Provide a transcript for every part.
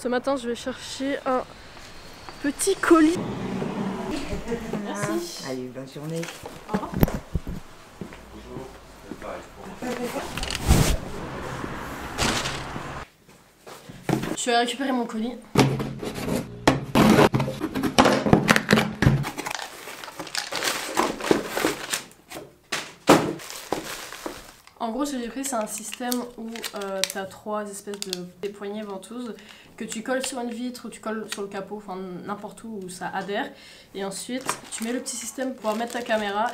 Ce matin, je vais chercher un petit colis. Merci. Allez, bonne journée. Au revoir. Je vais récupérer mon colis. En gros, ce que j'ai pris, c'est un système où tu as 3 espèces de poignées ventouses que tu colles sur une vitre ou tu colles sur le capot, enfin n'importe où ça adhère. Et ensuite, tu mets le petit système pour pouvoir mettre ta caméra.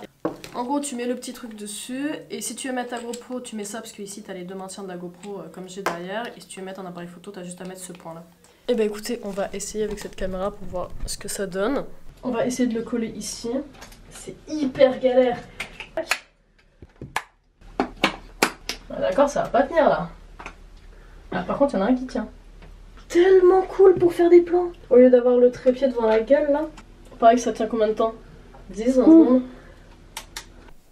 En gros, tu mets le petit truc dessus et si tu veux mettre ta GoPro, tu mets ça parce que ici tu as les 2 maintiens de la GoPro comme j'ai derrière. Et si tu veux mettre un appareil photo, tu as juste à mettre ce point là. Et bah écoutez, on va essayer avec cette caméra pour voir ce que ça donne. On va essayer de le coller ici. C'est hyper galère. D'accord, ça va pas tenir là. Ah, par contre, il y en a un qui tient. Tellement cool pour faire des plans. Au lieu d'avoir le trépied devant la gueule là. Pareil que ça tient combien de temps? 10 secondes.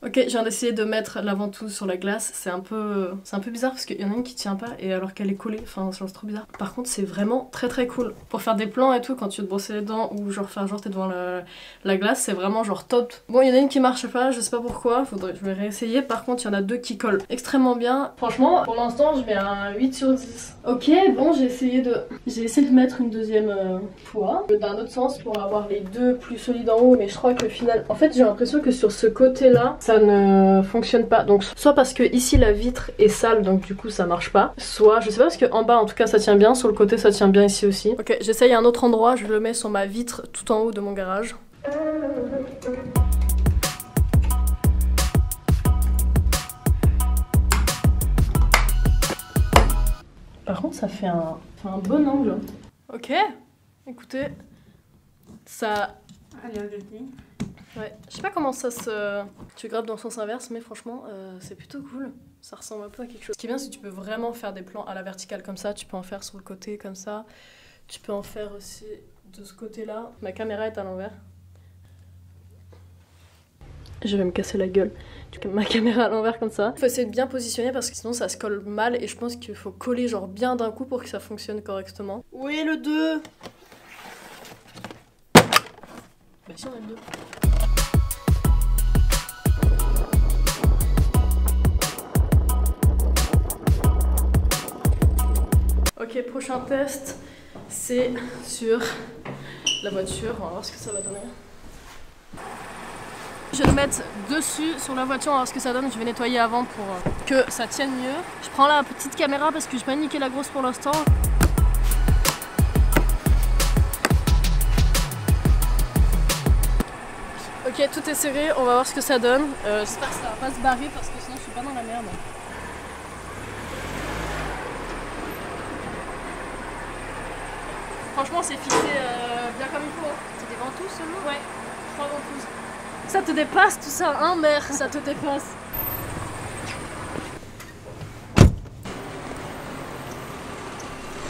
Ok, je viens d'essayer de mettre la ventouse sur la glace. C'est un peu bizarre parce qu'il y en a une qui tient pas et alors qu'elle est collée. Enfin, c'est trop bizarre. Par contre, c'est vraiment très cool. Pour faire des plans et tout, quand tu veux te brosser les dents ou genre faire genre t'es devant la glace, c'est vraiment genre top. Bon, il y en a une qui marche pas, je sais pas pourquoi. Je vais réessayer. Par contre, il y en a 2 qui collent extrêmement bien. Franchement, pour l'instant, je mets un 8 sur 10. Ok, bon, j'ai essayé de mettre une deuxième fois d'un autre sens pour avoir les 2 plus solides en haut. Mais je crois que final, en fait, j'ai l'impression que sur ce côté-là, ça ne fonctionne pas. Donc soit parce que ici la vitre est sale donc du coup ça marche pas, soit je sais pas parce que en bas en tout cas ça tient bien, sur le côté ça tient bien ici aussi. Ok, j'essaye à un autre endroit, je le mets sur ma vitre tout en haut de mon garage. Par contre ça fait un bon angle. Ok, écoutez, ça... Allez, on Ouais, je sais pas comment ça se... Tu grappes dans le sens inverse, mais franchement, c'est plutôt cool. Ça ressemble un peu à quelque chose. Ce qui est bien, c'est que tu peux vraiment faire des plans à la verticale comme ça. Tu peux en faire sur le côté comme ça. Tu peux en faire aussi de ce côté-là. Ma caméra est à l'envers. Je vais me casser la gueule. Ma caméra à l'envers comme ça. Il faut essayer de bien positionner parce que sinon ça se colle mal. Et je pense qu'il faut coller genre bien d'un coup pour que ça fonctionne correctement. Où est le 2? Bah si, on a le 2. Ok, prochain test, c'est sur la voiture. On va voir ce que ça va donner. Je vais le mettre dessus sur la voiture, on va voir ce que ça donne. Je vais nettoyer avant pour que ça tienne mieux. Je prends la petite caméra parce que je vais pas niquer la grosse pour l'instant. Ok, tout est serré, on va voir ce que ça donne. J'espère que ça va pas se barrer parce que sinon je suis pas dans la merde. Franchement, c'est fixé bien comme il faut. C'est des ventouses seulement? Ouais, 3 ventouses. Ça te dépasse tout ça, hein, mère? Ça te dépasse.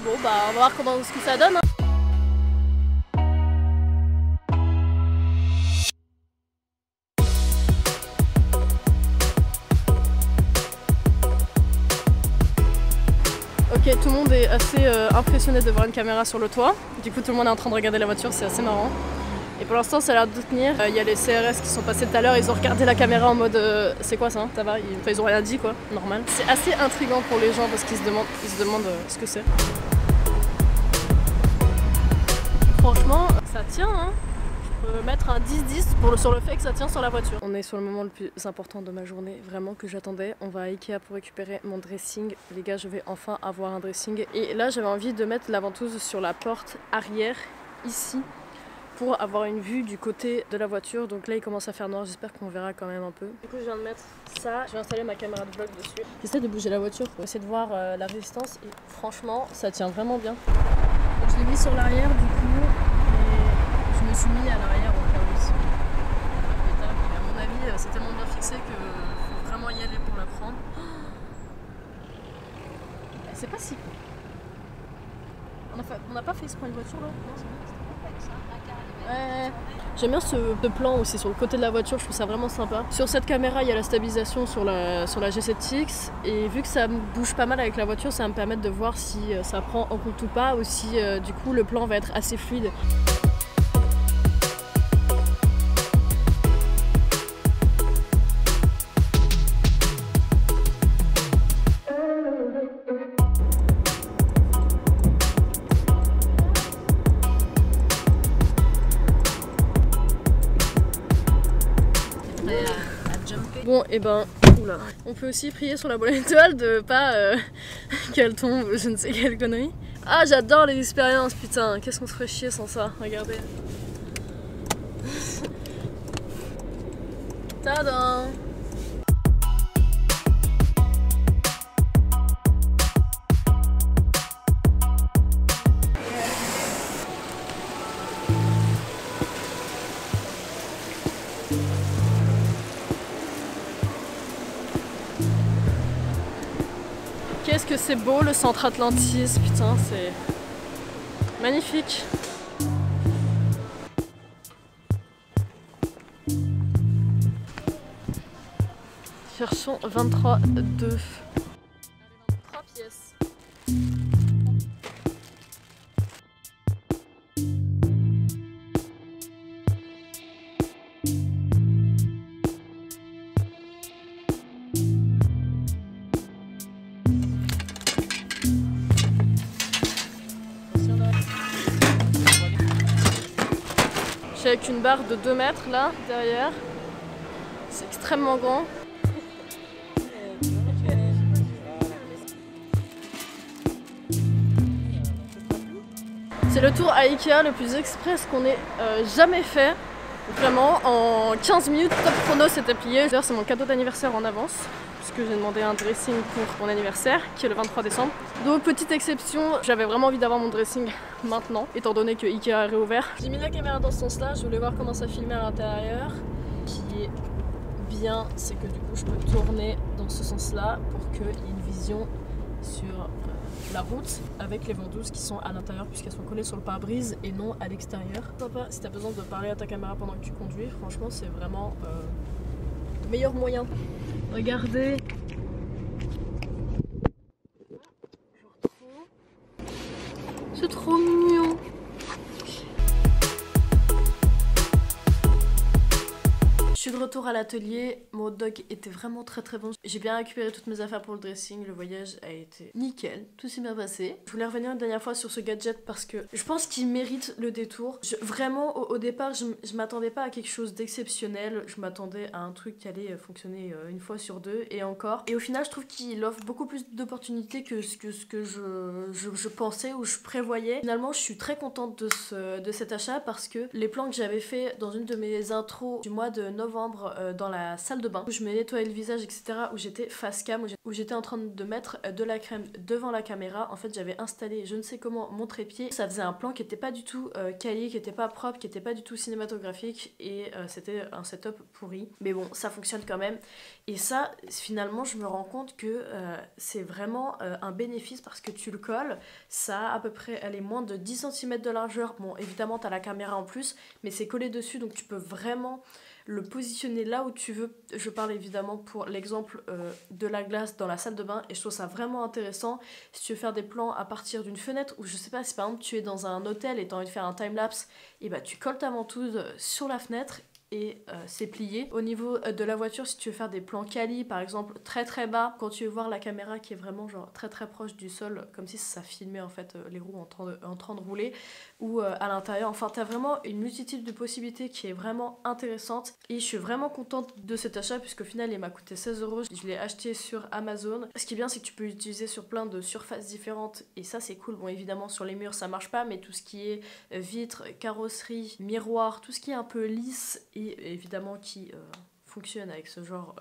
Bon, bah, on va voir ce que ça donne. Hein. Ok, tout le monde est assez impressionné de voir une caméra sur le toit. Du coup, tout le monde est en train de regarder la voiture, c'est assez marrant. Et pour l'instant, ça a l'air de tenir. Il y a les CRS qui sont passés tout à l'heure, ils ont regardé la caméra en mode c'est quoi ça? Ça va? Ils ont rien dit quoi, normal. C'est assez intriguant pour les gens parce qu'ils se demandent ce que c'est. Franchement, ça tient hein. Je peux mettre un 10-10 sur le fait que ça tient sur la voiture. On est sur le moment le plus important de ma journée, vraiment que j'attendais. On va à Ikea pour récupérer mon dressing. Les gars, je vais enfin avoir un dressing. Et là, j'avais envie de mettre la ventouse sur la porte arrière, ici, pour avoir une vue du côté de la voiture. Donc là, il commence à faire noir, j'espère qu'on verra quand même un peu. Du coup, je viens de mettre ça. Je vais installer ma caméra de vlog dessus. J'essaie de bouger la voiture pour essayer de voir la résistance. Et franchement, ça tient vraiment bien. Donc, je l'ai mis sur l'arrière, du coup. Je me suis mis à l'arrière au cas où aussi. Mais à mon avis, c'est tellement bien fixé qu'il faut vraiment y aller pour la prendre. C'est pas si... On n'a pas fait exprès une voiture là? Non, c'est bien. Ouais. J'aime bien ce plan aussi sur le côté de la voiture, je trouve ça vraiment sympa. Sur cette caméra, il y a la stabilisation sur la G7X et vu que ça bouge pas mal avec la voiture, ça va me permettre de voir si ça prend en compte ou pas, ou si du coup le plan va être assez fluide. Bon, et ben, oula. On peut aussi prier sur la bonne étoile de pas qu'elle tombe, je ne sais quelle connerie. Ah, j'adore les expériences, putain, qu'est-ce qu'on se ferait chier sans ça, regardez. Tadam! Qu'est-ce que c'est beau le centre Atlantis, putain, c'est magnifique. Version 23.2. 3 pièces. J'ai avec une barre de 2 mètres là, derrière. C'est extrêmement grand. C'est le tour à Ikea le plus express qu'on ait jamais fait. Vraiment, en 15 minutes, top chrono c'était plié. D'ailleurs, c'est mon cadeau d'anniversaire en avance, puisque j'ai demandé un dressing pour mon anniversaire, qui est le 23 décembre. Donc, petite exception, j'avais vraiment envie d'avoir mon dressing maintenant, étant donné que Ikea est réouvert. J'ai mis la caméra dans ce sens-là, je voulais voir comment ça filmait à l'intérieur. Ce qui est bien, c'est que du coup, je peux tourner dans ce sens-là pour qu'il y ait une vision sur la route avec les vendeuses qui sont à l'intérieur puisqu'elles sont collées sur le pare-brise et non à l'extérieur. Sympa, si t'as besoin de parler à ta caméra pendant que tu conduis, franchement c'est vraiment le meilleur moyen. Regardez. C'est trop mignon. Je suis de retour à l'atelier, mon hot dog était vraiment très bon. J'ai bien récupéré toutes mes affaires pour le dressing, le voyage a été nickel, tout s'est bien passé. Je voulais revenir une dernière fois sur ce gadget parce que je pense qu'il mérite le détour. Vraiment au départ je m'attendais pas à quelque chose d'exceptionnel, je m'attendais à un truc qui allait fonctionner une fois sur deux et encore. Et au final je trouve qu'il offre beaucoup plus d'opportunités que ce que je pensais ou je prévoyais. Finalement je suis très contente de cet achat parce que les plans que j'avais fait dans une de mes intros du mois de novembre dans la salle de bain où je me nettoyais le visage etc, où j'étais face cam, où j'étais en train de mettre de la crème devant la caméra. En fait j'avais installé je ne sais comment mon trépied, ça faisait un plan qui était pas du tout quali, qui était pas propre, qui était pas du tout cinématographique et c'était un setup pourri, mais bon ça fonctionne quand même. Et ça finalement je me rends compte que c'est vraiment un bénéfice parce que tu le colles, ça a à peu près, elle est moins de 10 cm de largeur, bon évidemment t'as la caméra en plus mais c'est collé dessus donc tu peux vraiment le positionner là où tu veux. Je parle évidemment pour l'exemple de la glace dans la salle de bain et je trouve ça vraiment intéressant si tu veux faire des plans à partir d'une fenêtre ou je sais pas si par exemple tu es dans un hôtel et tu as envie de faire un timelapse et bah tu colles ta ventouse sur la fenêtre et c'est plié. Au niveau de la voiture, si tu veux faire des plans quali par exemple très bas, quand tu veux voir la caméra qui est vraiment genre très proche du sol comme si ça filmait en fait les roues en train de rouler ou à l'intérieur, enfin t'as vraiment une multitude de possibilités qui est vraiment intéressante et je suis vraiment contente de cet achat puisqu'au final il m'a coûté 16 €. Je l'ai acheté sur Amazon. Ce qui est bien c'est que tu peux l'utiliser sur plein de surfaces différentes et ça c'est cool. Bon évidemment sur les murs ça marche pas mais tout ce qui est vitres, carrosserie, miroir, tout ce qui est un peu lisse et évidemment qui fonctionne avec ce genre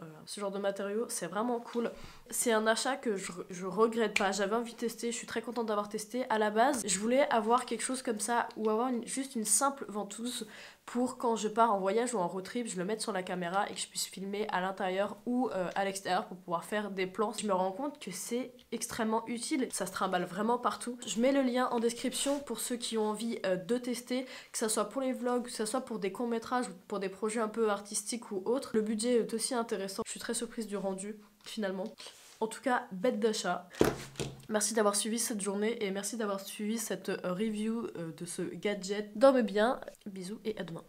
de matériaux, c'est vraiment cool. C'est un achat que je regrette pas, j'avais envie de tester, je suis très contente d'avoir testé. À la base, je voulais avoir quelque chose comme ça ou avoir juste une simple ventouse pour quand je pars en voyage ou en road trip, je le mette sur la caméra et que je puisse filmer à l'intérieur ou à l'extérieur pour pouvoir faire des plans. Je me rends compte que c'est extrêmement utile, ça se trimballe vraiment partout. Je mets le lien en description pour ceux qui ont envie de tester, que ça soit pour les vlogs, que ça soit pour des courts-métrages ou pour des projets un peu artistiques ou autres. Le budget est aussi intéressant, je suis très surprise du rendu finalement. En tout cas, bête d'achat. Merci d'avoir suivi cette journée et merci d'avoir suivi cette review de ce gadget. Dormez bien, bisous et à demain.